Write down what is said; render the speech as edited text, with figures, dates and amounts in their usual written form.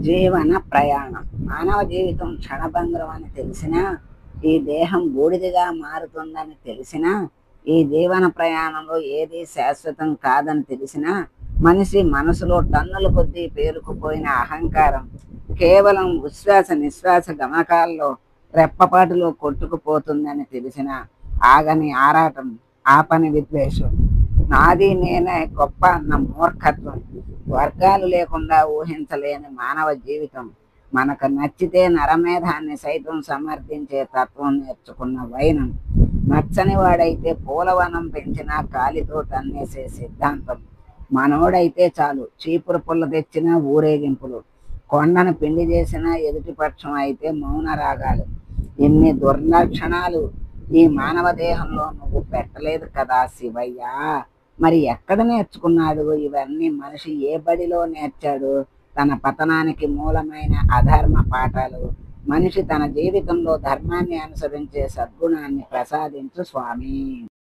జీవన ప్రయాణం. మానవ జీవితం క్షణభంగురం అని తెలిసినా, ఈ దేహం బూడిదగా మారుతుందని తెలిసినా, ఈ జీవన ప్రయాణంలో ఏదీ శాశ్వతం కాదని తెలిసినా, మనిషి మనసులో టన్నుల కొద్దీ పేరుకుపోయిన అహంకారం కేవలం ఉశ్వాస నిశ్వాస గమకాల్లో రెప్పపాటులో కొట్టుకుపోతుందని తెలిసినా ఆగని ఆరాటం, ఆపని విద్వేషం, నాది నేనే గొప్ప అన్న మూర్ఖత్వం, వర్గాలు లేకుండా ఊహించలేని మానవ జీవితం, మనకు నచ్చితే నరమేధాన్ని సైతం సమర్థించే తత్వం నేర్చుకున్న వైనం, నచ్చని వాడైతే పూలవనం పెంచినా కాలితో తన్నేసే సిద్ధాంతం, మనోడైతే చాలు చీపురు పుల్ల తెచ్చినా ఊరేగింపులు, కొండను పిండి చేసినా ఎదుటిపక్షం అయితే మౌన రాగాలు. ఇన్ని దుర్లక్షణాలు ఈ మానవ దేహంలో నువ్వు పెట్టలేదు కదా శివయ్య. మరి ఎక్కడ నేర్చుకున్నాడు ఇవన్నీ? మనిషి ఏ బడిలో నేర్చాడు తన పతనానికి మూలమైన అధర్మ పాఠాలు? మనిషి తన జీవితంలో ధర్మాన్ని అనుసరించే సద్గుణాన్ని ప్రసాదించు స్వామి.